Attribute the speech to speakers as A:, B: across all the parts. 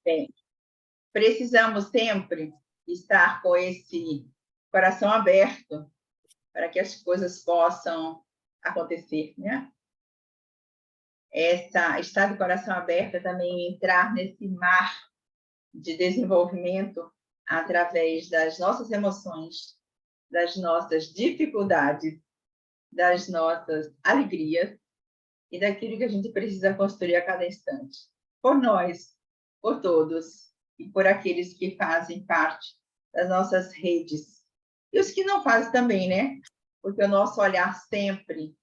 A: Bem, precisamos sempre estar com esse coração aberto para que as coisas possam acontecer, né? Estar de coração aberto é também entrar nesse mar de desenvolvimento através das nossas emoções, das nossas dificuldades, das nossas alegrias e daquilo que a gente precisa construir a cada instante. Por nós, por todos e por aqueles que fazem parte das nossas redes. E os que não fazem também, né? Porque o nosso olhar sempre,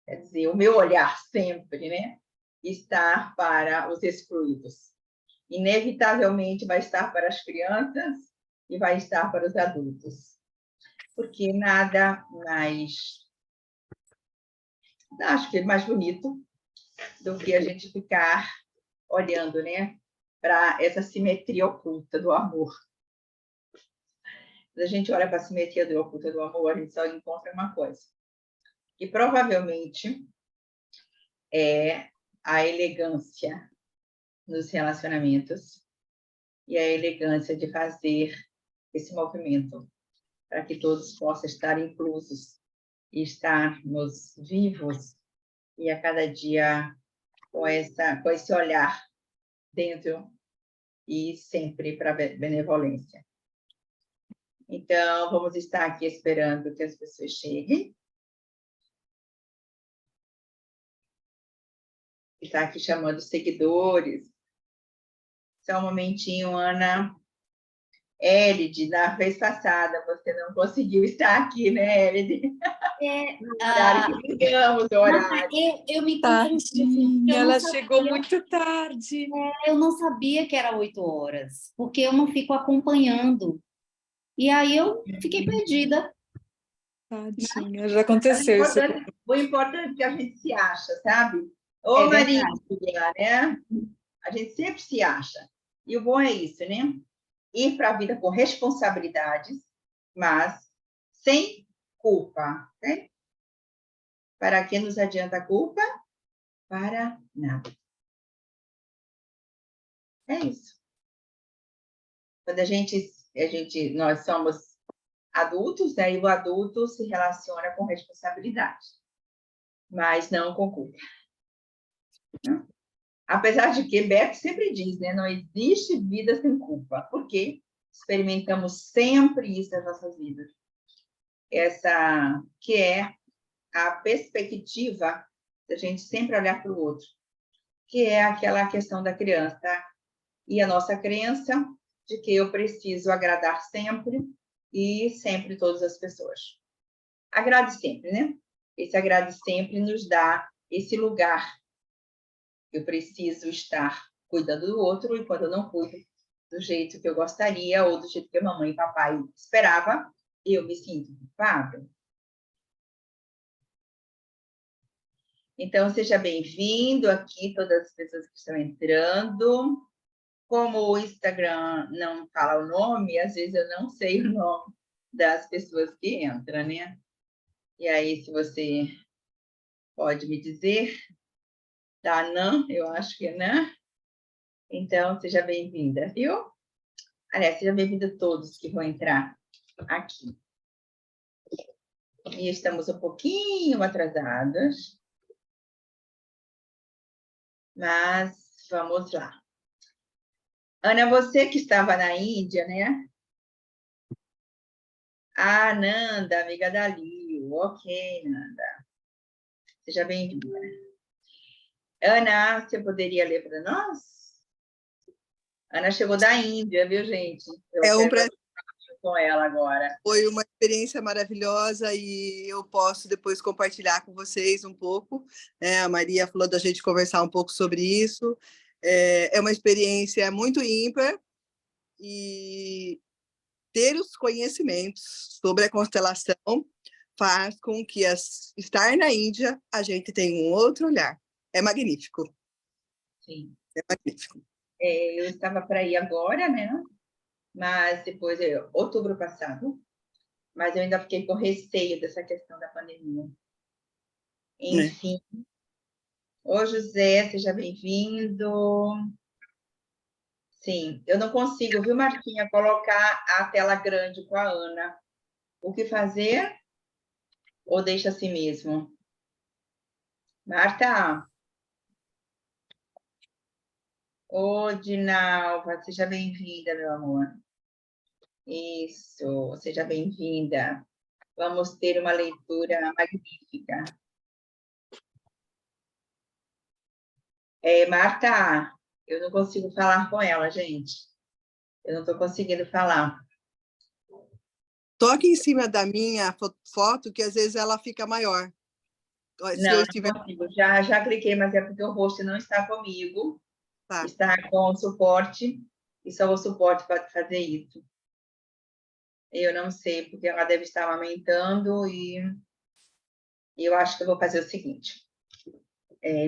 A: quer dizer, o meu olhar sempre, né? Está para os excluídos. Inevitavelmente vai estar para as crianças e vai estar para os adultos. Porque nada mais, acho que é mais bonito do que a gente ficar olhando, né, para essa simetria oculta do amor. Quando a gente olha para a simetria oculta do amor, a gente só encontra uma coisa, que provavelmente é a elegância nos relacionamentos e a elegância de fazer esse movimento para que todos possam estar inclusos e estarmos vivos e a cada dia com esse olhar dentro e sempre para a benevolência. Então, vamos estar aqui esperando que as pessoas cheguem. Está aqui chamando os seguidores. Só um momentinho, Ana. Élide, na vez passada, você não conseguiu estar aqui, né, Élide? No horário que ligamos, o horário.
B: Eu me
C: confundi. Ela chegou muito tarde.
B: Eu não sabia que era 8 horas, porque eu não fico acompanhando. E aí eu fiquei perdida.
C: Tadinha, já aconteceu isso.
A: O importante é que a gente se acha, sabe? Ô, Maria, né? A gente sempre se acha. E o bom é isso, né? Ir para a vida com responsabilidades, mas sem culpa. Okay? Para que nos adianta a culpa? Para nada. É isso. Quando nós somos adultos, né? E o adulto se relaciona com responsabilidade, mas não com culpa. Não? Apesar de que Beto sempre diz, né? Não existe vida sem culpa, porque experimentamos sempre isso nas nossas vidas. Essa que é a perspectiva da gente sempre olhar para o outro, que é aquela questão da criança, tá? E a nossa crença de que eu preciso agradar sempre e sempre todas as pessoas. Agrade sempre, né? Esse agrade sempre nos dá esse lugar. Eu preciso estar cuidando do outro e quando eu não cuido do jeito que eu gostaria ou do jeito que a mamãe e papai esperava, eu me sinto culpada. Então, seja bem-vindo aqui, todas as pessoas que estão entrando. Como o Instagram não fala o nome, às vezes eu não sei o nome das pessoas que entram, né? E aí, se você pode me dizer, tá, não? Eu acho que é não. Então, seja bem-vinda, viu? Aliás, seja bem-vinda todos que vão entrar aqui. E estamos um pouquinho atrasadas. Mas vamos lá. Ana, você que estava na Índia, né? Ah, Nanda, amiga da Liu. Ok, Nanda. Seja bem-vinda. Ana, você poderia ler para nós? Ana chegou da Índia, viu, gente?
D: É um prazer
A: com ela agora.
D: Foi uma experiência maravilhosa e eu posso depois compartilhar com vocês um pouco. A Maria falou da gente conversar um pouco sobre isso. É uma experiência muito ímpar e ter os conhecimentos sobre a constelação faz com que estar na Índia a gente tenha um outro olhar. É magnífico.
A: Sim.
D: É magnífico.
A: Eu estava para ir agora, né? Mas depois, outubro passado, mas eu ainda fiquei com receio dessa questão da pandemia. Enfim, Ô, José, seja bem-vindo. Sim, eu não consigo, viu, Marquinha, colocar a tela grande com a Ana. O que fazer? Ou deixa assim mesmo? Marta? Ô, Dinalva, seja bem-vinda, meu amor. Isso, seja bem-vinda. Vamos ter uma leitura magnífica. Marta, eu não consigo falar com ela, gente. Eu não estou conseguindo falar.
D: Toque em cima da minha foto, que às vezes ela fica maior. Se
A: Não,
D: eu
A: não
D: estiver...
A: consigo. Já cliquei, mas é porque o rosto não está comigo.
D: Tá.
A: Está com o suporte, e só o suporte pode fazer isso. Eu não sei, porque ela deve estar amamentando, e eu acho que eu vou fazer o seguinte.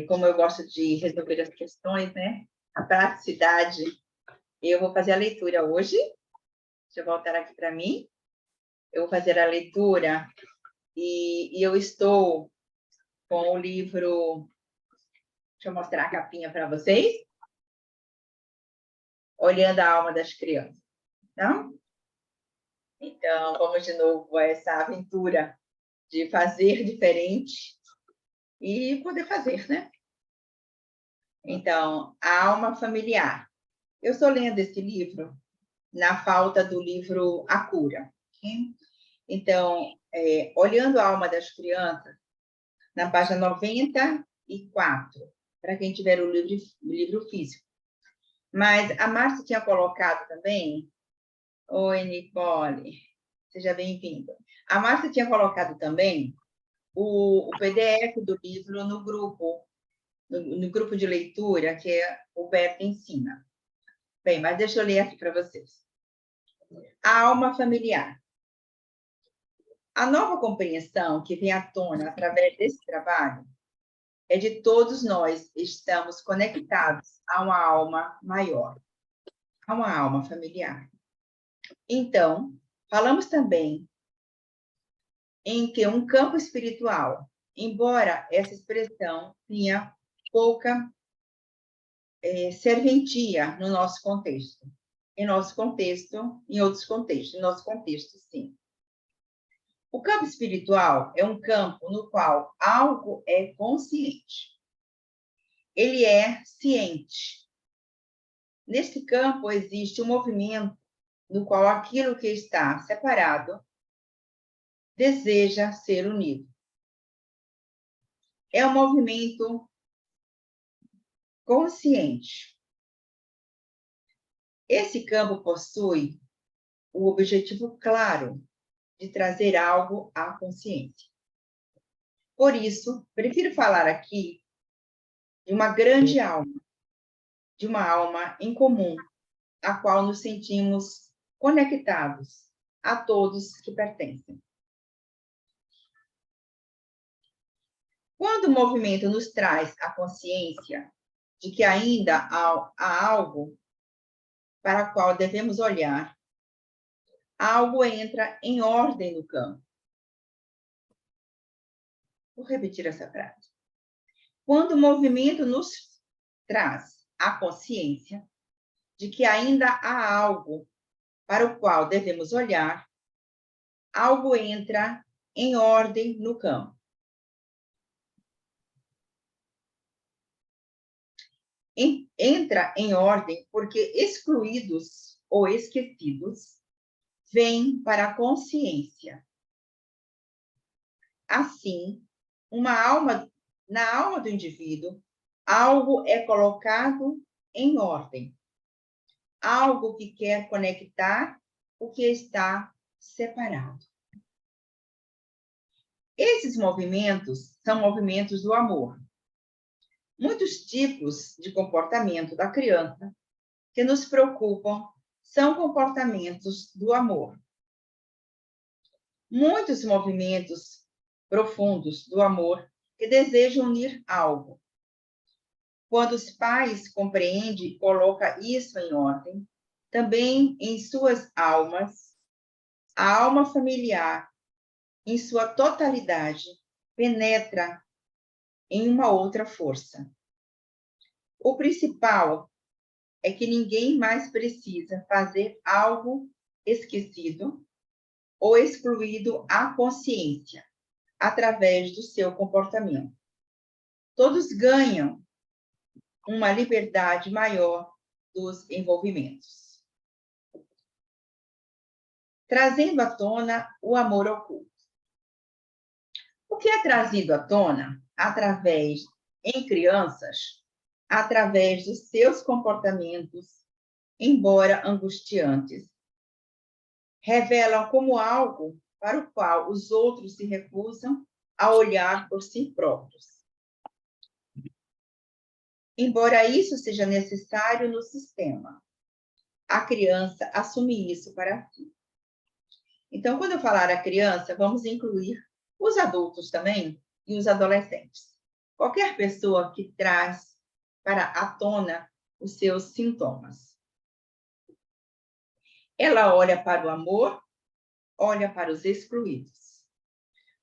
A: Como eu gosto de resolver as questões, né? A praticidade, eu vou fazer a leitura hoje. Deixa eu voltar aqui para mim. Eu vou fazer a leitura, e eu estou com o livro... Deixa eu mostrar a capinha para vocês. Olhando a alma das crianças. Tá? Então, vamos de novo a essa aventura de fazer diferente e poder fazer, né? Então, a alma familiar. Eu estou lendo esse livro na falta do livro A Cura. Okay? Então, olhando a alma das crianças, na página 94, para quem tiver o livro físico. Mas a Márcia tinha colocado também... Oi, Nicole, seja bem-vinda. A Márcia tinha colocado também o PDF do livro no grupo de leitura, que é o Beto Ensina. Bem, mas deixa eu ler aqui para vocês. A alma familiar. A nova compreensão que vem à tona através desse trabalho é de todos nós estamos conectados a uma alma maior, a uma alma familiar. Então, falamos também em que um campo espiritual, embora essa expressão tenha pouca serventia no nosso contexto. Em nosso contexto, em outros contextos, em nosso contexto, sim. O campo espiritual é um campo no qual algo é consciente. Ele é ciente. Neste campo existe um movimento no qual aquilo que está separado deseja ser unido. É um movimento consciente. Esse campo possui o objetivo claro de trazer algo à consciência. Por isso, prefiro falar aqui de uma grande alma, de uma alma em comum, a qual nos sentimos conectados a todos que pertencem. Quando o movimento nos traz a consciência de que ainda há algo para o qual devemos olhar, algo entra em ordem no campo. Vou repetir essa frase. Quando o movimento nos traz a consciência de que ainda há algo para o qual devemos olhar, algo entra em ordem no campo. Entra em ordem porque excluídos ou esquecidos vêm para a consciência. Assim, na alma do indivíduo, algo é colocado em ordem. Algo que quer conectar o que está separado. Esses movimentos são movimentos do amor. Muitos tipos de comportamento da criança que nos preocupam são comportamentos do amor. Muitos movimentos profundos do amor que desejam unir algo. Quando os pais compreendem e colocam isso em ordem, também em suas almas, a alma familiar, em sua totalidade, penetra em uma outra força. O principal é que ninguém mais precisa fazer algo esquecido ou excluído à consciência, através do seu comportamento. Todos ganham uma liberdade maior dos envolvimentos. Trazendo à tona o amor oculto. O que é trazido à tona em crianças, através dos seus comportamentos, embora angustiantes, revelam como algo para o qual os outros se recusam a olhar por si próprios. Embora isso seja necessário no sistema, a criança assume isso para si. Então, quando eu falar a criança, vamos incluir os adultos também e os adolescentes. Qualquer pessoa que traz para a tona os seus sintomas. Ela olha para o amor, olha para os excluídos.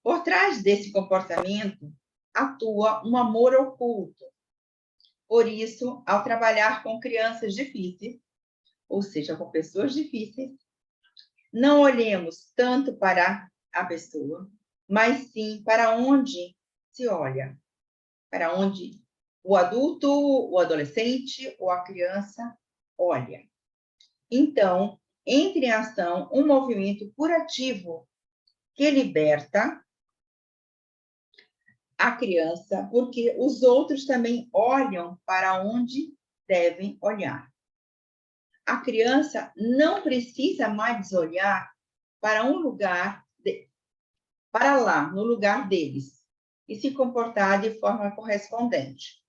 A: Por trás desse comportamento, atua um amor oculto. Por isso, ao trabalhar com crianças difíceis, ou seja, com pessoas difíceis, não olhemos tanto para a pessoa, mas sim para onde se olha, para onde o adulto, o adolescente ou a criança olha. Então, entre em ação um movimento curativo que liberta a criança, porque os outros também olham para onde devem olhar. A criança não precisa mais olhar para um lugar, para lá, no lugar deles, e se comportar de forma correspondente.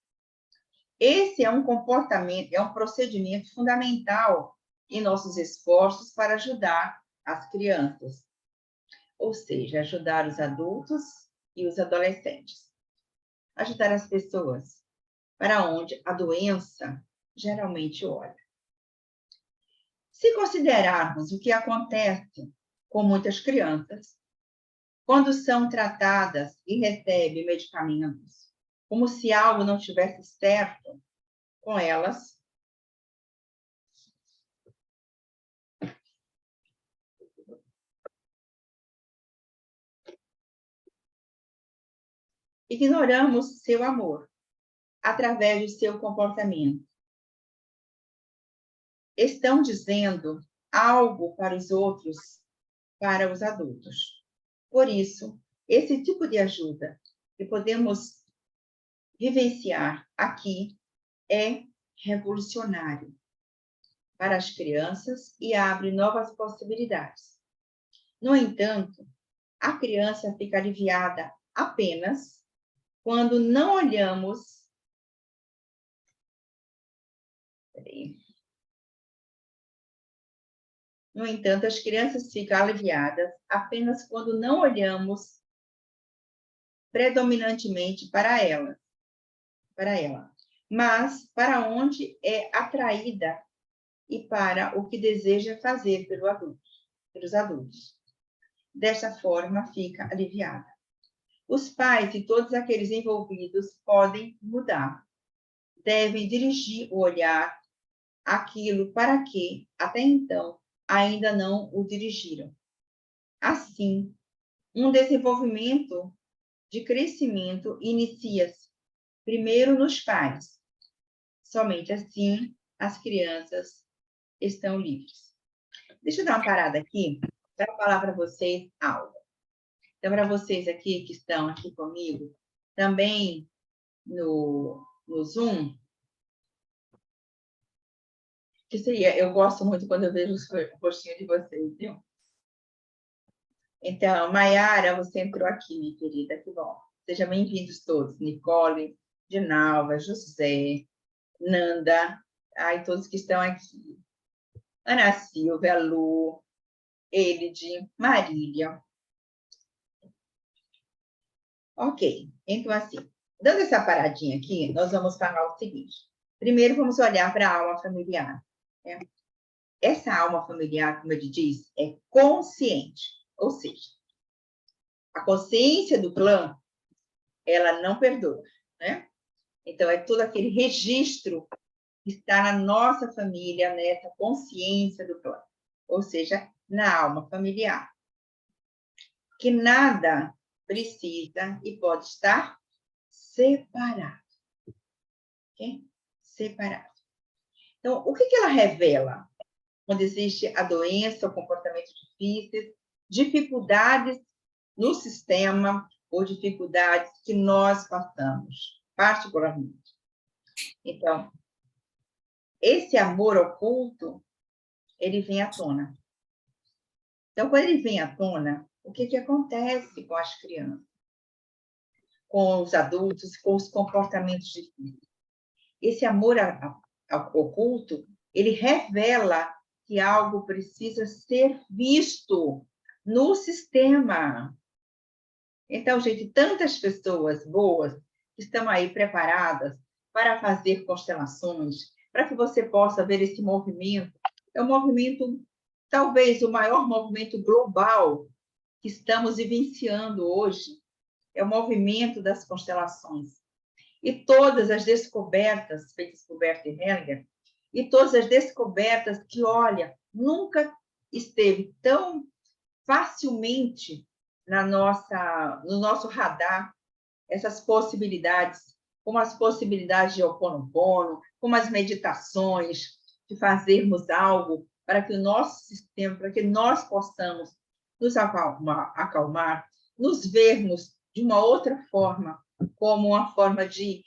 A: Esse é um comportamento, é um procedimento fundamental em nossos esforços para ajudar as crianças, ou seja, ajudar os adultos e os adolescentes. Ajudar as pessoas para onde a doença geralmente olha. Se considerarmos o que acontece com muitas crianças, quando são tratadas e recebem medicamentos, como se algo não tivesse certo com elas, ignoramos seu amor através do seu comportamento. Estão dizendo algo para os outros, para os adultos. Por isso, esse tipo de ajuda que podemos vivenciar aqui é revolucionário para as crianças e abre novas possibilidades. No entanto, a criança fica aliviada apenas quando não olhamos. No entanto, as crianças ficam aliviadas apenas quando não olhamos predominantemente para ela, mas para onde é atraída e para o que deseja fazer pelos adultos. Desta forma, fica aliviada. Os pais e todos aqueles envolvidos podem mudar. Devem dirigir o olhar àquilo para que, até então, ainda não o dirigiram. Assim, um desenvolvimento de crescimento inicia-se primeiro nos pais. Somente assim as crianças estão livres. Deixa eu dar uma parada aqui para falar para vocês algo. Então, para vocês aqui que estão aqui comigo, também no Zoom, que seria, eu gosto muito quando eu vejo o rostinho de vocês, viu? Então, Maiara, você entrou aqui, minha querida, que bom. Sejam bem-vindos todos. Nicole, Dinalva, José, Nanda, todos que estão aqui. Ana Silvia, Lu, Elide, Marília. Ok, então assim, dando essa paradinha aqui, nós vamos falar o seguinte. Primeiro, vamos olhar para a alma familiar. Né? Essa alma familiar, como ele diz, é consciente. Ou seja, a consciência do clã, ela não perdoa. né? Então, é todo aquele registro que está na nossa família, nessa consciência do clã, ou seja, na alma familiar. Que nada precisa e pode estar separado. Okay? Separado. Então, o que ela revela? Quando existe a doença, o comportamento difícil, dificuldades no sistema ou dificuldades que nós passamos, particularmente. Então, esse amor oculto, ele vem à tona. Então, quando ele vem à tona, o que acontece com as crianças? Com os adultos, com os comportamentos difíceis? Esse amor oculto, ele revela que algo precisa ser visto no sistema. Então, gente, tantas pessoas boas que estão aí preparadas para fazer constelações, para que você possa ver esse movimento. É um movimento, talvez o maior movimento global que estamos vivenciando hoje. É o movimento das constelações. E todas as descobertas feitas por Bert Hellinger, e todas as descobertas que, olha, nunca esteve tão facilmente no nosso radar, essas possibilidades, como as possibilidades de Ho'oponopono, como as meditações, de fazermos algo para que o nosso sistema, para que nós possamos nos acalmar, nos vermos de uma outra forma, como uma forma de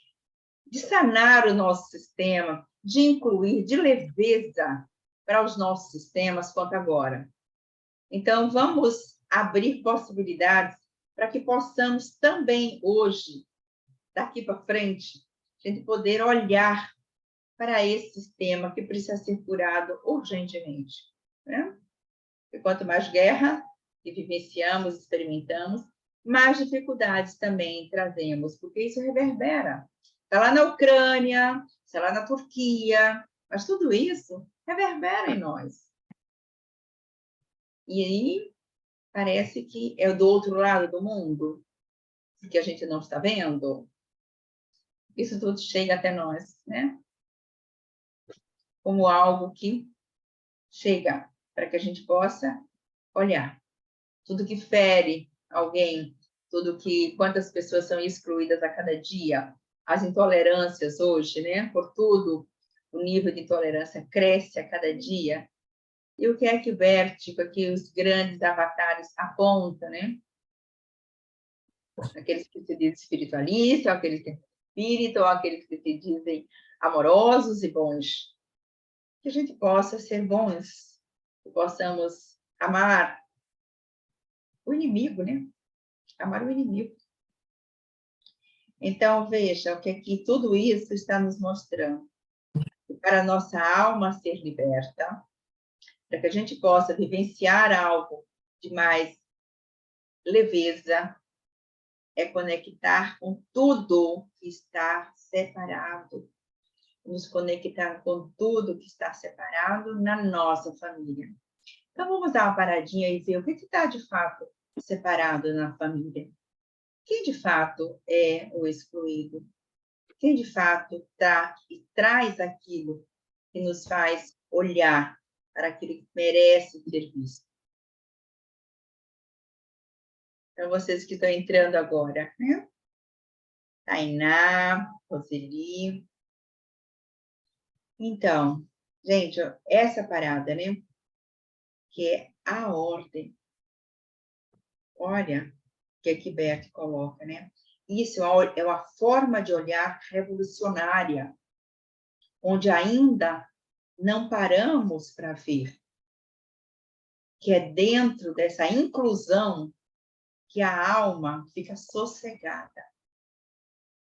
A: sanar o nosso sistema, de incluir, de leveza para os nossos sistemas quanto agora. Então, vamos abrir possibilidades para que possamos também hoje, daqui para frente, a gente poder olhar para esse sistema que precisa ser curado urgentemente. Né? E quanto mais guerra que vivenciamos, experimentamos, mais dificuldades também trazemos, porque isso reverbera. Está lá na Ucrânia, está lá na Turquia, mas tudo isso reverbera em nós. E aí, parece que é do outro lado do mundo, que a gente não está vendo. Isso tudo chega até nós, né? Como algo que chega para que a gente possa olhar. Tudo que fere alguém, quantas pessoas são excluídas a cada dia, as intolerâncias hoje, né? Por tudo, o nível de intolerância cresce a cada dia. E o que é que o vértigo, que os grandes avatares apontam, né? Aqueles que se dizem espiritualistas, aqueles que têm espírito, ou aqueles que se dizem amorosos e bons. Que a gente possa ser bons, que possamos amar o inimigo, né? Amar o inimigo. Então, veja o que aqui tudo isso está nos mostrando. E para a nossa alma ser liberta, para que a gente possa vivenciar algo de mais leveza, é conectar com tudo que está separado. Nos conectar com tudo que está separado na nossa família. Então, vamos dar uma paradinha e ver o que está, de fato, separado na família. Quem, de fato, é o excluído? Quem, de fato, traz aquilo que nos faz olhar para aquilo que merece ser visto? Então, vocês que estão entrando agora, né? Tainá, Roseli. Então, gente, essa parada, né? Que é a ordem. Olha, que aqui Bert coloca, né? Isso é uma forma de olhar revolucionária, onde ainda não paramos para ver que é dentro dessa inclusão que a alma fica sossegada.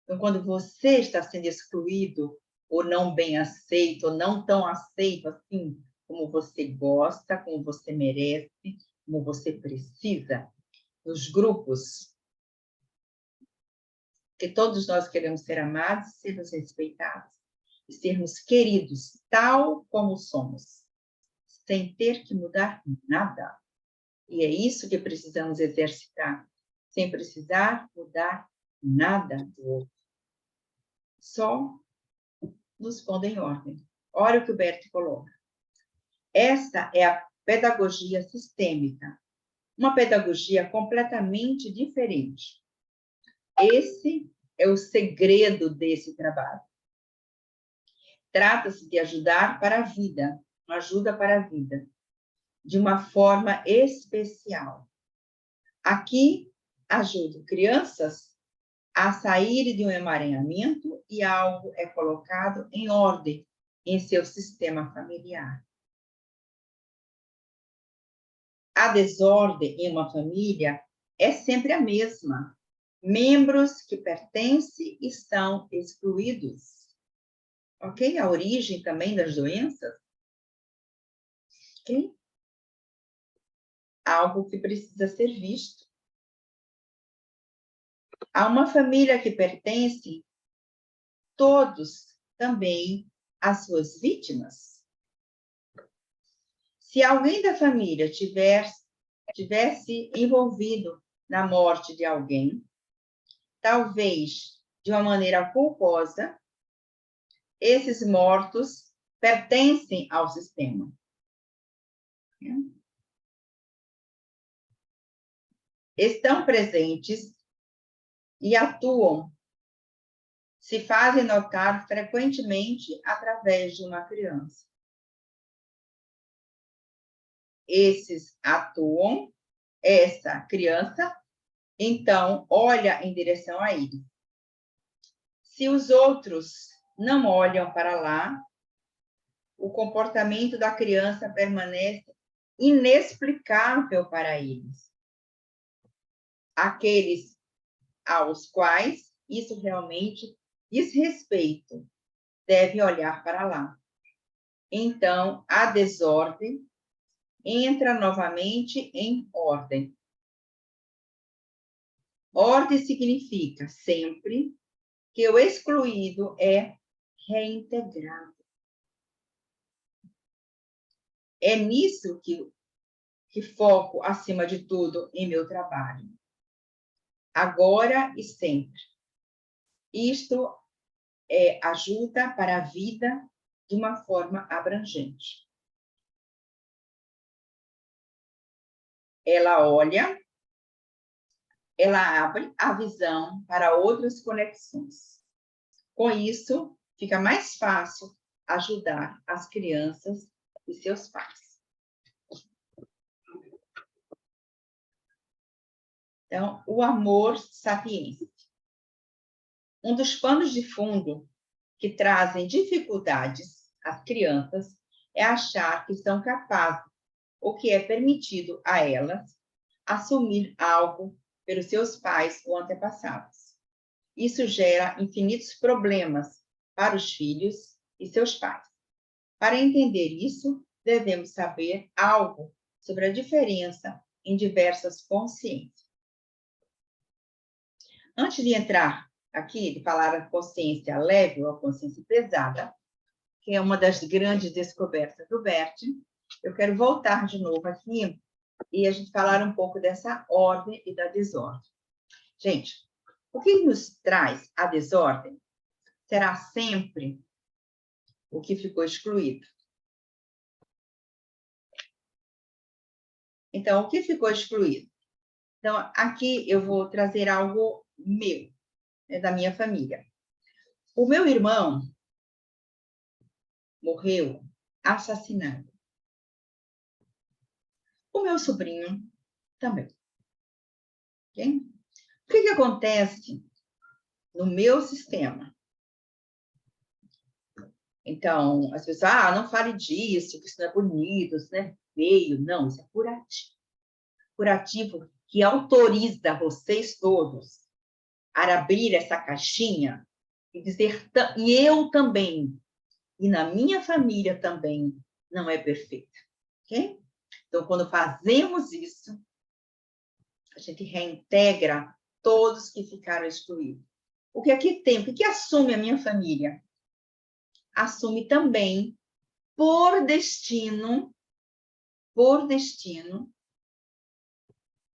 A: Então, quando você está sendo excluído, ou não bem aceito, ou não tão aceito assim, como você gosta, como você merece, como você precisa, nos grupos, que todos nós queremos ser amados, sermos respeitados, e sermos queridos, tal como somos, sem ter que mudar nada. E é isso que precisamos exercitar, sem precisar mudar nada do outro. só nos pondo em ordem. Olha o que o Bert coloca. Esta é a pedagogia sistêmica, uma pedagogia completamente diferente. Esse é o segredo desse trabalho. Trata-se de ajudar para a vida, uma ajuda para a vida, de uma forma especial. Aqui, ajudo crianças a saírem de um emaranhamento e algo é colocado em ordem em seu sistema familiar. A desordem em uma família é sempre a mesma. Membros que pertencem estão excluídos. Ok? A origem também das doenças. Ok? Algo que precisa ser visto. A uma família que pertence, todos também as suas vítimas. Se alguém da família tivesse envolvido na morte de alguém, talvez de uma maneira culposa, esses mortos pertencem ao sistema. Estão presentes e atuam, se fazem notar frequentemente através de uma criança. Esses atuam, essa criança, então, olha em direção a ele. Se os outros não olham para lá, o comportamento da criança permanece inexplicável para eles. Aqueles aos quais isso realmente diz respeito devem olhar para lá. Então, a desordem entra novamente em ordem. Ordem significa sempre que o excluído é reintegrado. É nisso que foco, acima de tudo, em meu trabalho. Agora e sempre. Isto é ajuda para a vida de uma forma abrangente. Ela olha, ela abre a visão para outras conexões. Com isso, fica mais fácil ajudar as crianças e seus pais. Então, o amor sapiente. Um dos panos de fundo que trazem dificuldades às crianças é achar que são capazes, ou que é permitido a elas, assumir algo pelos seus pais ou antepassados. Isso gera infinitos problemas para os filhos e seus pais. Para entender isso, devemos saber algo sobre a diferença em diversas consciências. Antes de entrar aqui, de falar a consciência leve ou a consciência pesada, que é uma das grandes descobertas do Bert, eu quero voltar de novo aqui e a gente falar um pouco dessa ordem e da desordem. Gente, o que nos traz a desordem será sempre o que ficou excluído. Então, o que ficou excluído? Então, aqui eu vou trazer algo meu, da minha família. O meu irmão morreu assassinado. O meu sobrinho também. Okay? O que acontece no meu sistema? Então, as pessoas, não fale disso, que isso não é bonito, isso não é feio. Não, isso é curativo. Curativo que autoriza vocês todos a abrir essa caixinha e dizer, e eu também, e na minha família também, não é perfeita. Ok? Então, quando fazemos isso, a gente reintegra todos que ficaram excluídos. O que aqui tem? O que assume a minha família? Assume também, por destino,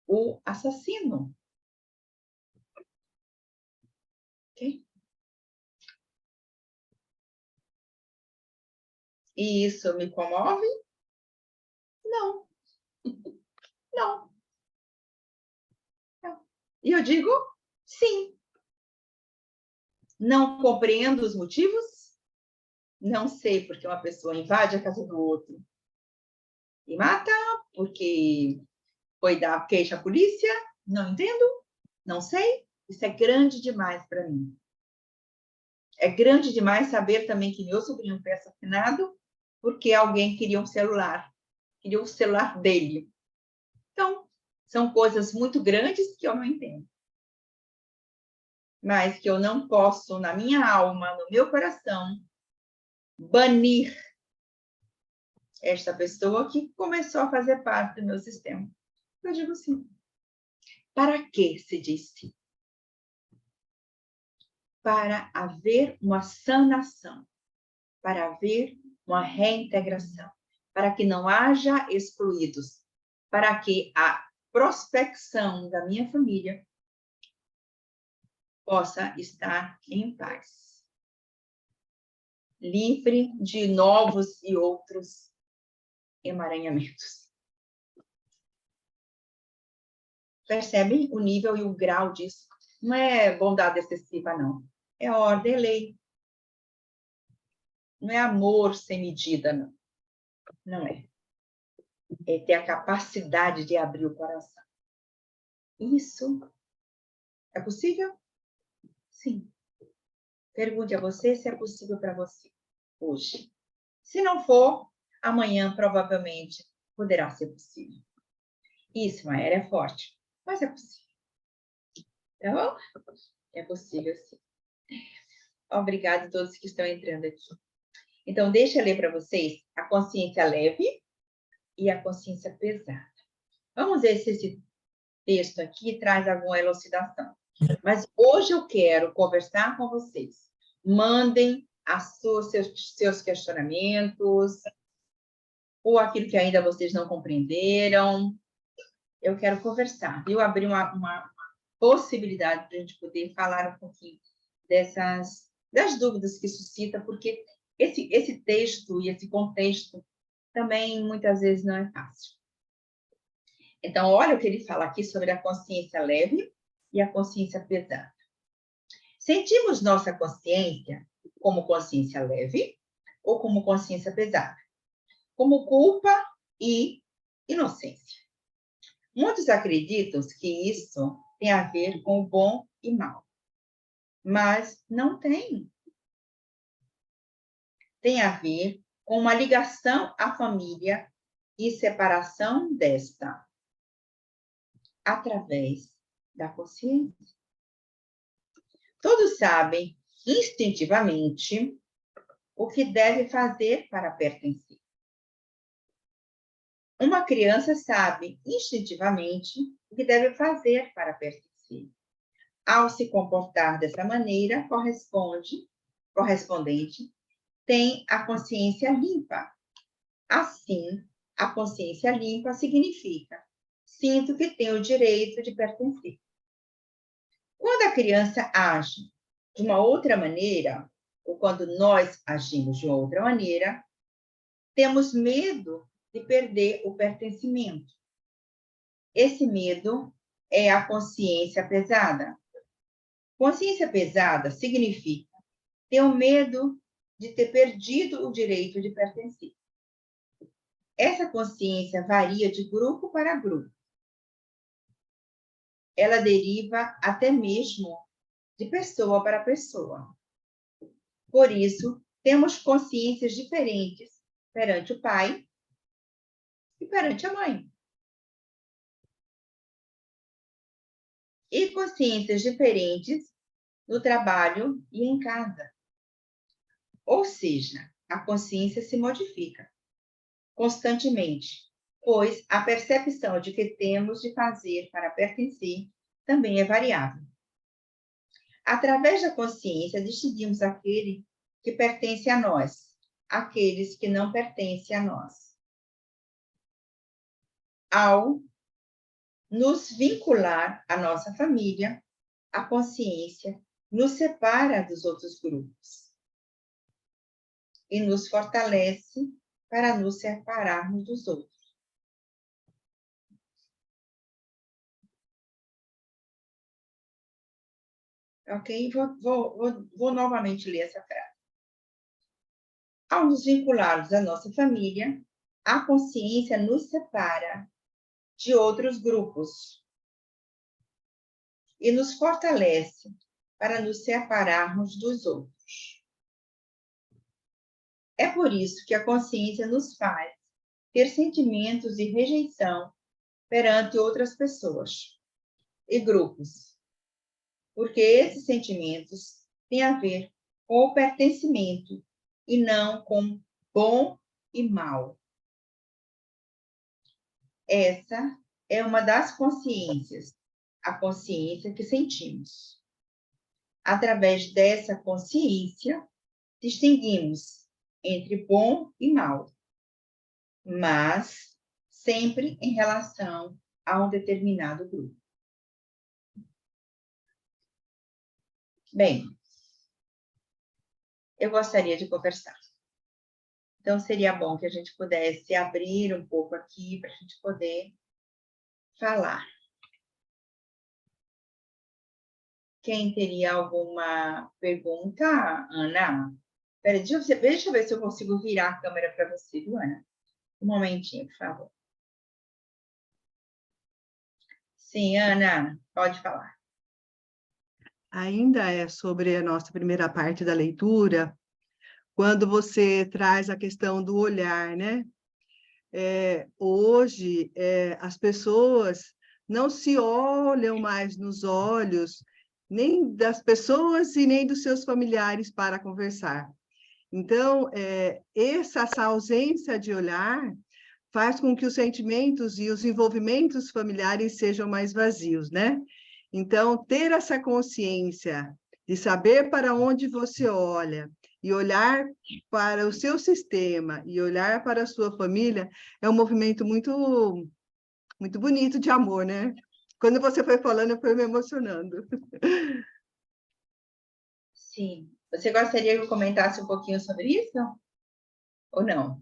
A: o assassino. Okay? E isso me comove? Não. Não. E eu digo, sim. Não compreendo os motivos? Não sei porque uma pessoa invade a casa do outro e mata, porque foi dar queixa à polícia? Não entendo, não sei. Isso é grande demais para mim. É grande demais saber também que meu sobrinho foi assassinado porque alguém queria um celular dele. Então, são coisas muito grandes que eu não entendo. Mas que eu não posso, na minha alma, no meu coração, banir esta pessoa que começou a fazer parte do meu sistema. Eu digo sim. Para que se disse? Para haver uma sanação, para haver uma reintegração, para que não haja excluídos, para que a prospecção da minha família possa estar em paz, livre de novos e outros emaranhamentos. Percebem o nível e o grau disso? Não é bondade excessiva, não. É ordem, é lei. Não é amor sem medida, não. Não é. É ter a capacidade de abrir o coração. Isso é possível? Sim. Pergunte a você se é possível para você hoje. Se não for, amanhã provavelmente poderá ser possível. Isso, Maera, é forte, mas é possível. Tá bom? É possível, sim. Obrigada a todos que estão entrando aqui. Então, deixa eu ler para vocês a consciência leve e a consciência pesada. Vamos ver se esse texto aqui traz alguma elucidação. Mas hoje eu quero conversar com vocês. Mandem seus questionamentos, ou aquilo que ainda vocês não compreenderam. Eu quero conversar, viu? Abrir uma possibilidade para a gente poder falar um pouquinho das dúvidas que suscita, porque esse texto e esse contexto também muitas vezes não é fácil. Então, olha o que ele fala aqui sobre a consciência leve e a consciência pesada. Sentimos nossa consciência como consciência leve ou como consciência pesada? Como culpa e inocência. Muitos acreditam que isso tem a ver com o bom e mal, mas não tem. Tem a ver com uma ligação à família e separação desta, através da consciência. Todos sabem, instintivamente, o que deve fazer para pertencer. Uma criança sabe, instintivamente, o que deve fazer para pertencer. Ao se comportar dessa maneira, correspondente, tem a consciência limpa. Assim, a consciência limpa significa: sinto que tenho o direito de pertencer. Quando a criança age de uma outra maneira, ou quando nós agimos de uma outra maneira, temos medo de perder o pertencimento. Esse medo é a consciência pesada. Consciência pesada significa ter o medo de ter perdido o direito de pertencer. Essa consciência varia de grupo para grupo. Ela deriva até mesmo de pessoa para pessoa. Por isso, temos consciências diferentes perante o pai e perante a mãe. E consciências diferentes no trabalho e em casa. Ou seja, a consciência se modifica constantemente, pois a percepção de que temos de fazer para pertencer também é variável. Através da consciência, distinguimos aquele que pertence a nós, aqueles que não pertencem a nós. Ao nos vincular à nossa família, a consciência nos separa dos outros grupos. e nos fortalece para nos separarmos dos outros. Ok? Vou novamente ler essa frase. Ao nos vincularmos à nossa família, a consciência nos separa de outros grupos e nos fortalece para nos separarmos dos outros. É por isso que a consciência nos faz ter sentimentos de rejeição perante outras pessoas e grupos, porque esses sentimentos têm a ver com o pertencimento e não com bom e mal. Essa é uma das consciências, a consciência que sentimos. Através dessa consciência, distinguimos entre bom e mal, mas sempre em relação a um determinado grupo. Bem, eu gostaria de conversar. Então, seria bom que a gente pudesse abrir um pouco aqui para a gente poder falar. Quem teria alguma pergunta? Ana? Peraí, deixa eu ver se eu consigo virar a câmera para você, viu, Ana? Um momentinho, por favor. Sim, Ana, pode falar.
D: Ainda é sobre a nossa primeira parte da leitura, quando você traz a questão do olhar, né? Hoje, as pessoas não se olham mais nos olhos, nem das pessoas e nem dos seus familiares para conversar. Então, essa ausência de olhar faz com que os sentimentos e os envolvimentos familiares sejam mais vazios, né? Então, ter essa consciência de saber para onde você olha e olhar para o seu sistema e olhar para a sua família é um movimento muito, muito bonito de amor, né? Quando você foi falando, eu fui me emocionando.
A: Sim. Você gostaria que eu comentasse um pouquinho sobre isso? Ou não?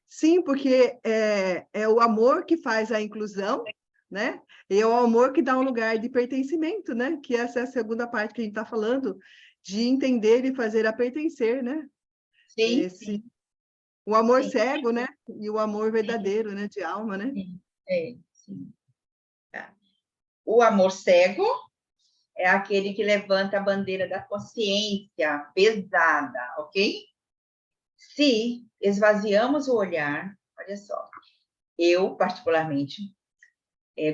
D: Sim, porque é o amor que faz a inclusão, né? E é o amor que dá um lugar de pertencimento, né? Que essa é a segunda parte que a gente está falando, de entender e fazer a pertencer, né?
A: Sim, sim,
D: O amor
A: sim,
D: cego, né? E o amor
A: sim,
D: verdadeiro, né? De alma, né?
A: sim. Sim. Tá. O amor cego é aquele que levanta a bandeira da consciência pesada, ok? Se esvaziamos o olhar, olha só, eu, particularmente,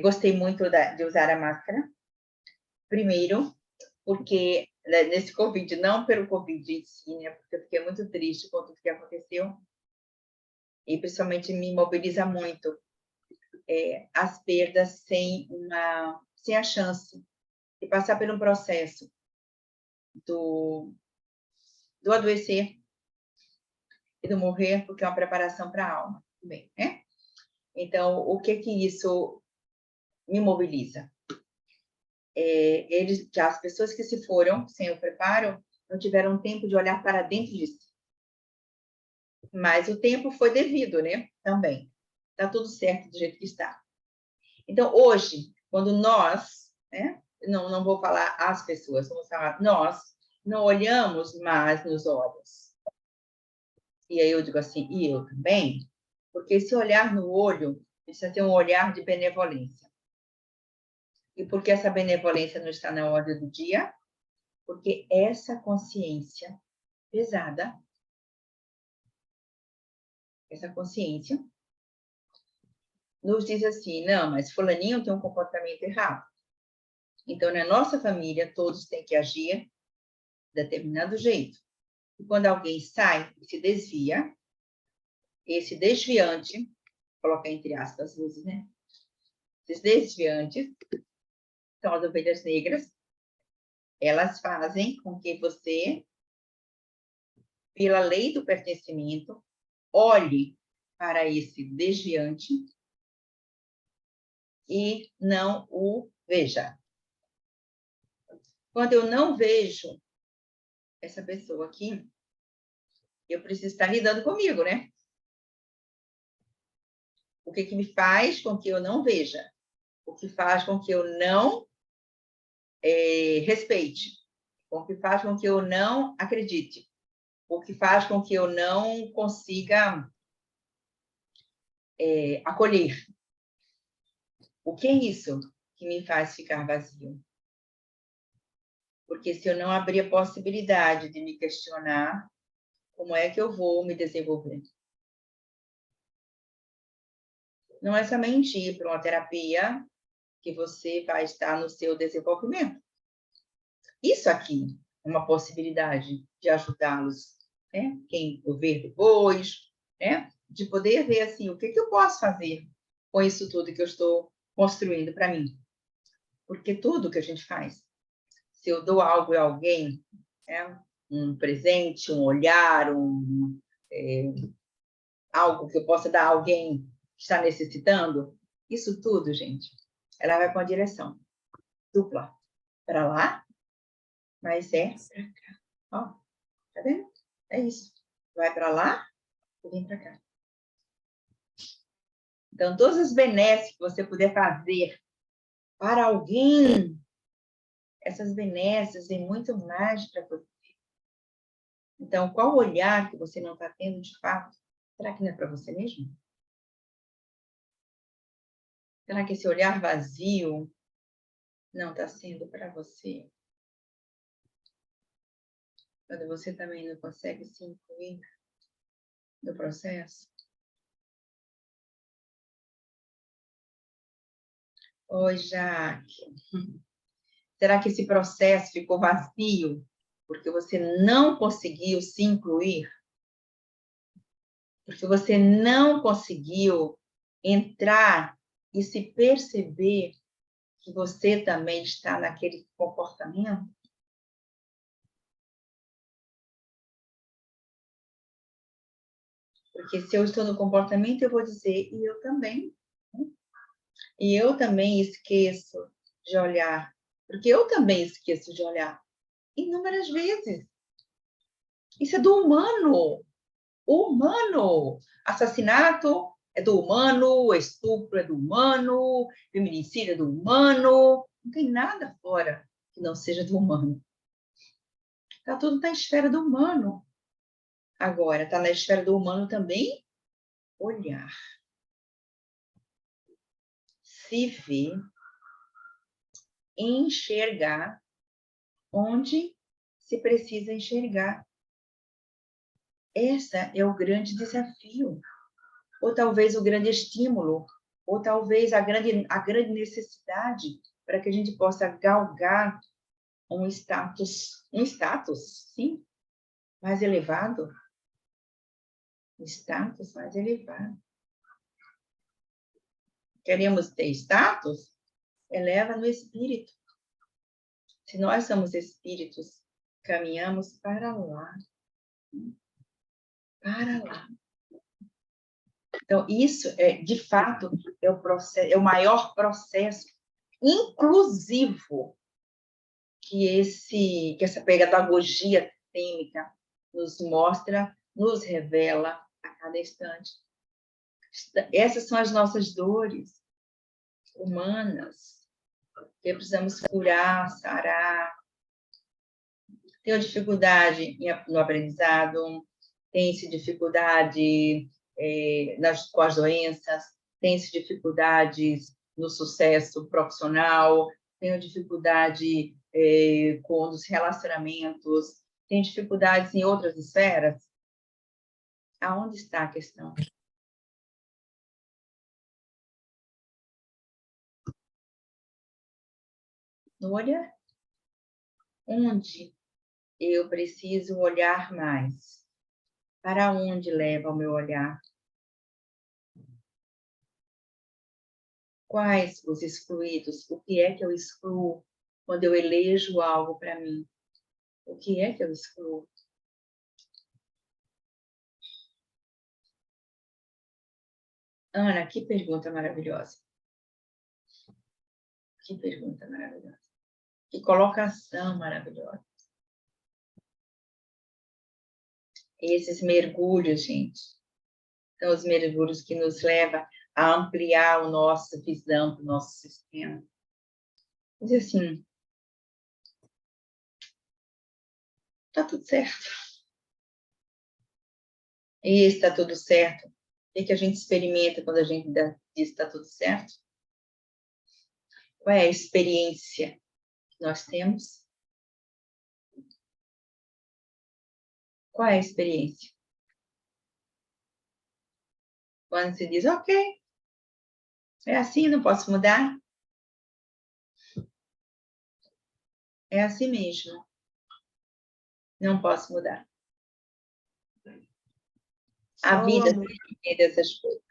A: gostei muito de usar a máscara. Primeiro, porque nesse Covid, não pelo Covid em si, né? Porque eu fiquei muito triste com tudo que aconteceu. E principalmente me mobiliza muito as perdas sem a chance de passar por um processo do adoecer e do morrer, porque é uma preparação para a alma também, né? Então, o que isso me mobiliza? Que as pessoas que se foram sem o preparo não tiveram tempo de olhar para dentro de si. Mas o tempo foi devido, né? Também. Está tudo certo do jeito que está. Então, hoje, quando nós, né? Não vou falar as pessoas, vamos falar nós, não olhamos mais nos olhos. E aí eu digo assim, e eu também? Porque esse olhar no olho precisa ter um olhar de benevolência. E por que essa benevolência não está na ordem do dia? Porque essa consciência pesada, essa consciência, nos diz assim, não, mas fulaninho tem um comportamento errado. Então, na nossa família, todos têm que agir de determinado jeito. E quando alguém sai e se desvia, esse desviante, coloca entre aspas, né? Esses desviantes são as ovelhas negras, elas fazem com que você, pela lei do pertencimento, olhe para esse desviante e não o veja. Quando eu não vejo essa pessoa aqui, eu preciso estar lidando comigo, né? O que me faz com que eu não veja? O que faz com que eu não respeite? O que faz com que eu não acredite? O que faz com que eu não consiga acolher? O que é isso que me faz ficar vazio? Porque se eu não abrir a possibilidade de me questionar, como é que eu vou me desenvolver? Não é somente ir para uma terapia que você vai estar no seu desenvolvimento. Isso aqui é uma possibilidade de ajudá-los, né? Quem eu ver depois, né? De poder ver assim, o que eu posso fazer com isso tudo que eu estou construindo para mim. Porque tudo que a gente faz, se eu dou algo a alguém, né? Um presente, um olhar, algo que eu possa dar a alguém que está necessitando, isso tudo, gente, ela vai com a direção dupla para lá, mas para cá. Ó, tá vendo? É isso. Vai para lá e vem para cá. Então, todas as benesses que você puder fazer para alguém, essas benesses vêm muito mais para você. Então, qual olhar que você não está tendo de fato? Será que não é para você mesmo? Será que esse olhar vazio não está sendo para você? Quando você também não consegue se incluir no processo? Oi, Jaque. Será que esse processo ficou vazio porque você não conseguiu se incluir? Porque você não conseguiu entrar e se perceber que você também está naquele comportamento? Porque se eu estou no comportamento, eu vou dizer, e eu também. E eu também esqueço de olhar. Porque eu também esqueço de olhar. Inúmeras vezes. Isso é do humano. Humano. Assassinato é do humano, estupro é do humano, feminicídio é do humano. Não tem nada fora que não seja do humano. Tudo está na esfera do humano. Agora, está na esfera do humano também olhar. Se ver, enxergar onde se precisa enxergar. Esse é o grande desafio. Ou talvez o grande estímulo, ou talvez a grande necessidade para que a gente possa galgar um status, sim, mais elevado. Um status mais elevado. Queremos ter status? Eleva no espírito. Se nós somos espíritos, caminhamos para lá. Para lá. Então, isso de fato, é o maior processo inclusivo que essa pedagogia sistêmica nos mostra, nos revela a cada instante. Essas são as nossas dores humanas, que precisamos curar, sarar. Tenho dificuldade no aprendizado, tem-se dificuldade com as doenças, tem-se dificuldades no sucesso profissional, tenho dificuldade com os relacionamentos, tenho dificuldades em outras esferas. Aonde está a questão? No olhar. Onde eu preciso olhar mais? Para onde leva o meu olhar? Quais os excluídos? O que é que eu excluo quando eu elejo algo para mim? O que é que eu excluo? Ana, que pergunta maravilhosa. Que pergunta maravilhosa. Que colocação maravilhosa. Esses mergulhos, gente, são os mergulhos que nos levam a ampliar a nossa visão do nosso sistema. Diz assim, tá tudo certo. E está tudo certo. O que a gente experimenta quando a gente diz que está tudo certo? Qual é a experiência que nós temos? Qual é a experiência? Quando se diz, ok, é assim, não posso mudar. É assim mesmo. Não posso mudar. A vida tem dessas coisas.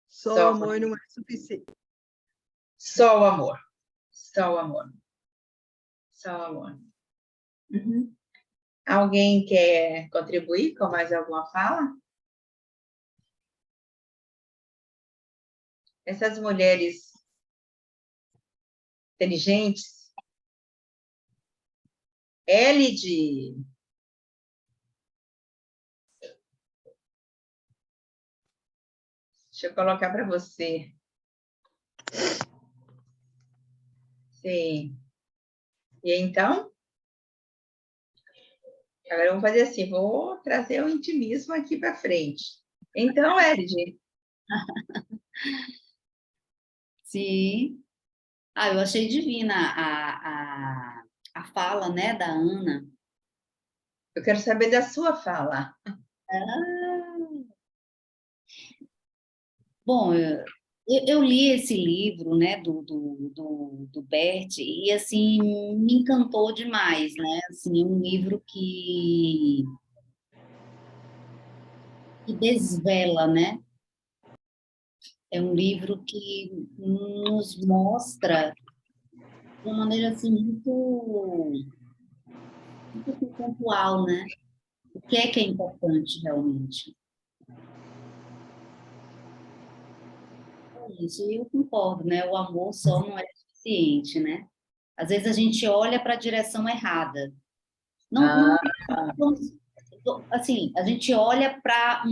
D: Só o amor não é suficiente.
A: Só o amor. Só o amor. Só o amor. Uhum. Alguém quer contribuir com mais alguma fala? Essas mulheres inteligentes, Elide, deixa eu colocar para você. Sim. E então? Agora eu vou fazer assim, vou trazer o intimismo aqui para frente. Então, Elide.
B: Sim. Eu achei divina a fala, né, da Ana.
A: Eu quero saber da sua fala.
B: Bom, eu li esse livro, né, do Bert, e, assim, me encantou demais, né? Assim, um livro que desvela, né? É um livro que nos mostra de uma maneira, assim, muito pontual, né? O que é importante realmente. É isso, e eu concordo, né? O amor só não é suficiente, né? Às vezes a gente olha para a direção errada. Não, assim, a gente olha para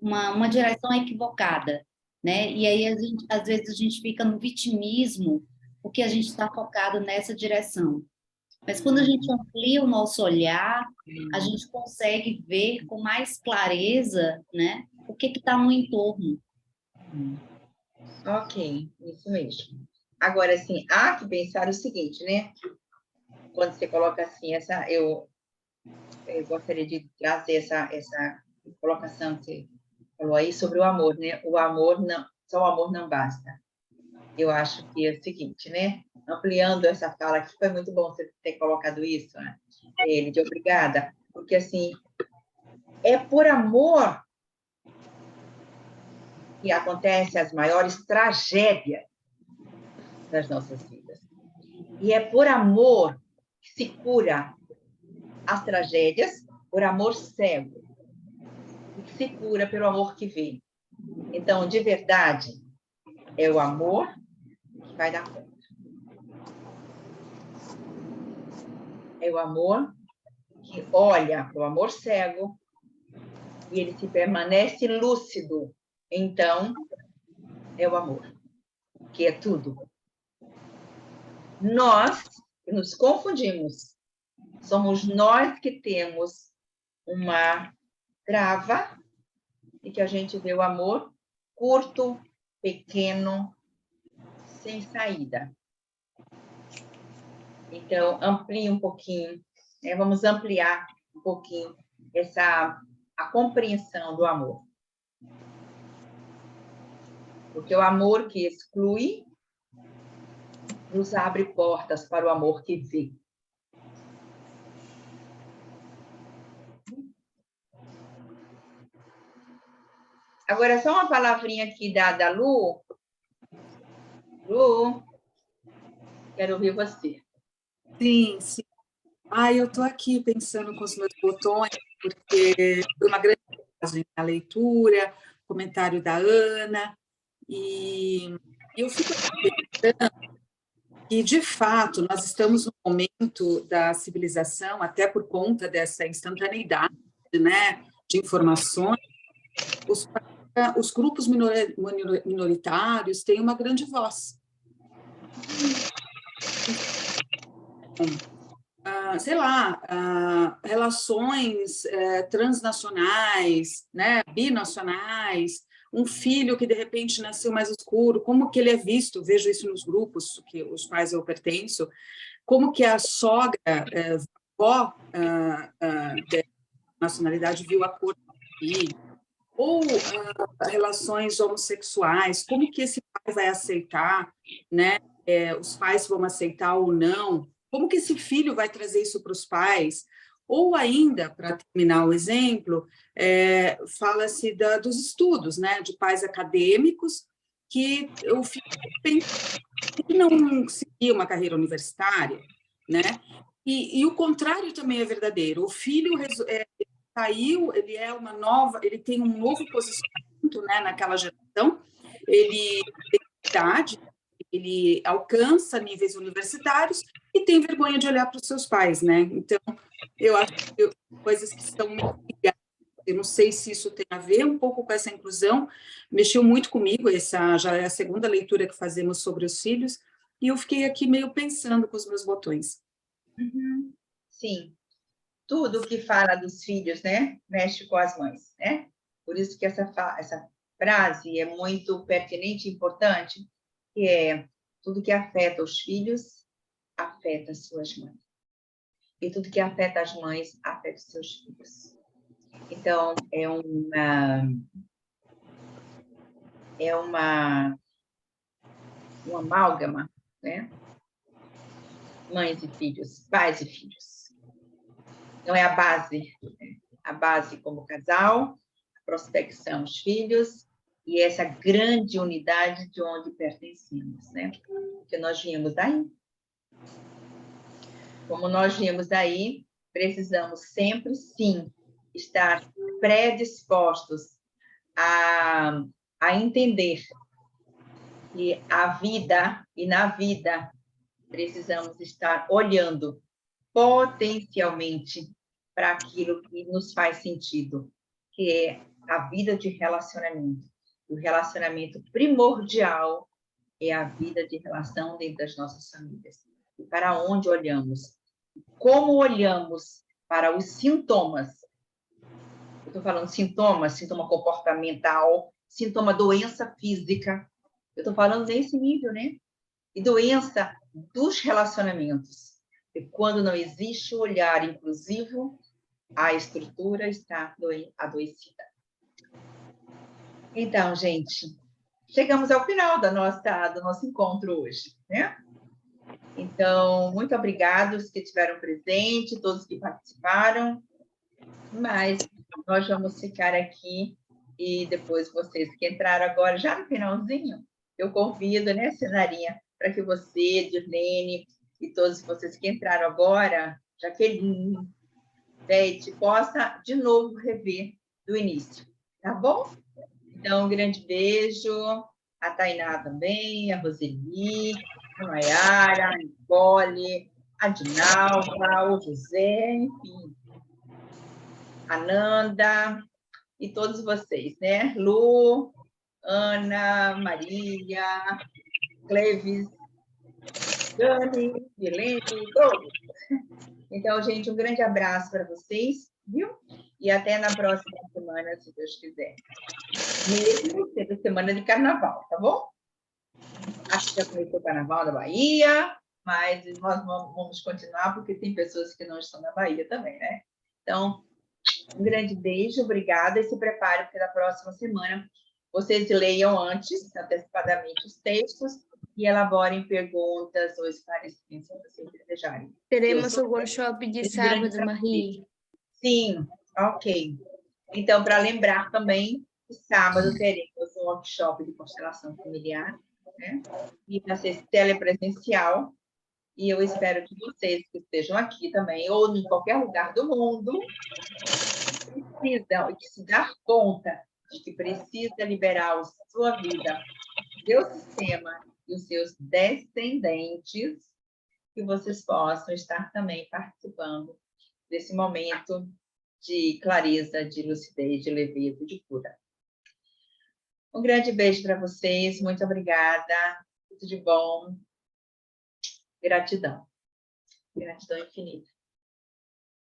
B: uma direção equivocada, né? E aí, às vezes, a gente fica no vitimismo porque a gente está focado nessa direção. Mas quando a gente amplia o nosso olhar, a gente consegue ver com mais clareza, né? O que está no entorno.
A: Ok, isso mesmo. Agora, assim, há que pensar o seguinte, né? Quando você coloca assim, eu gostaria de trazer essa colocação que você falou aí sobre o amor, né? O amor não, só o amor não basta. Eu acho que é o seguinte, né? Ampliando essa fala aqui, foi muito bom você ter colocado isso, né? De obrigada, porque assim, é por amor que acontecem as maiores tragédias das nossas vidas. E é por amor que se cura as tragédias, por amor cego, e que se cura pelo amor que vê. Então, de verdade, é o amor que vai dar conta. É o amor que olha para o amor cego e ele se permanece lúcido. Então, é o amor, que é tudo. Nós nos confundimos. Somos nós que temos uma trava e que a gente vê o amor curto, pequeno, sem saída. Então, amplie um pouquinho, né? Vamos ampliar um pouquinho a compreensão do amor. Porque o amor que exclui nos abre portas para o amor que vê. Agora, só uma palavrinha aqui da Lu. Lu, quero ouvir você.
C: Sim, sim. Eu estou aqui pensando com os meus botões, porque foi uma grande viagem a leitura, comentário da Ana, e eu fico pensando que, de fato, nós estamos no momento da civilização, até por conta dessa instantaneidade, né, de informações, os grupos minoritários têm uma grande voz. Sei lá, relações transnacionais, né, binacionais, um filho que de repente nasceu mais escuro, como que ele é visto? Vejo isso nos grupos que os quais eu pertenço, como que a sogra, avó de nacionalidade viu a cor do filho, ou relações homossexuais, como que esse pai vai aceitar, né? Os pais vão aceitar ou não, como que esse filho vai trazer isso para os pais, ou ainda, para terminar o exemplo, fala-se dos estudos, né? De pais acadêmicos, que o filho não seguir uma carreira universitária, né? E o contrário também é verdadeiro. O filho saiu, ele tem um novo posicionamento, né, naquela geração, ele tem idade, ele alcança níveis universitários e tem vergonha de olhar para os seus pais, né? Então, eu acho que coisas que estão muito ligadas. Eu não sei se isso tem a ver um pouco com essa inclusão, mexeu muito comigo, essa já é a segunda leitura que fazemos sobre os filhos, e eu fiquei aqui meio pensando com os meus botões.
A: Sim. Tudo que fala dos filhos, né, mexe com as mães, né? Por isso que essa frase é muito pertinente e importante, que é tudo que afeta os filhos, afeta as suas mães. E tudo que afeta as mães, afeta os seus filhos. Então, é uma amálgama, né? Mães e filhos, pais e filhos. Não é a base, né? A base como casal, a prospecção, os filhos, e essa grande unidade de onde pertencemos, né? Porque nós viemos daí. Como nós viemos daí, precisamos sempre, sim, estar predispostos a entender que a vida, e na vida, precisamos estar olhando potencialmente para aquilo que nos faz sentido, que é a vida de relacionamento. O relacionamento primordial é a vida de relação dentro das nossas famílias. E para onde olhamos? Como olhamos para os sintomas? Eu estou falando sintomas, sintoma comportamental, sintoma doença física. Eu estou falando nesse nível, né? E doença dos relacionamentos. E quando não existe o olhar inclusivo, a estrutura está adoecida. Então, gente, chegamos ao final do nosso encontro hoje, né? Então, muito obrigada aos que estiveram presentes, todos que participaram, mas nós vamos ficar aqui e depois vocês que entraram agora, já no finalzinho, eu convido, né, Cenarinha, para que você, Dirlene, e todos vocês que entraram agora, Jaqueline, Beth, possa de novo rever do início, tá bom? Então, um grande beijo, a Tainá também, a Roseli, a Mayara, a Nicole, a Dinalva, o José, enfim, a Nanda e todos vocês, né? Lu, Ana, Maria, Cleves, Dani, Helene, todos. Então, gente, um grande abraço para vocês, viu? E até na próxima semana, se Deus quiser. Mesmo sendo semana de carnaval, tá bom? Acho que já começou o carnaval da Bahia, mas nós vamos continuar, porque tem pessoas que não estão na Bahia também, né? Então, um grande beijo, obrigada, e se prepare, porque na próxima semana vocês leiam antes, antecipadamente, os textos e elaborem perguntas ou esclarecimentos, se vocês desejarem.
E: Teremos o workshop de sábado, Marie.
A: Sim, ok. Então, para lembrar também, que sábado teremos um workshop de constelação familiar, né? E vai ser telepresencial, e eu espero que vocês que estejam aqui também, ou em qualquer lugar do mundo, precisam e que se dar conta de que precisa liberar a sua vida, seu sistema e os seus descendentes, que vocês possam estar também participando desse momento de clareza, de lucidez, de leveza, de cura. Um grande beijo para vocês, muito obrigada, tudo de bom, gratidão infinita.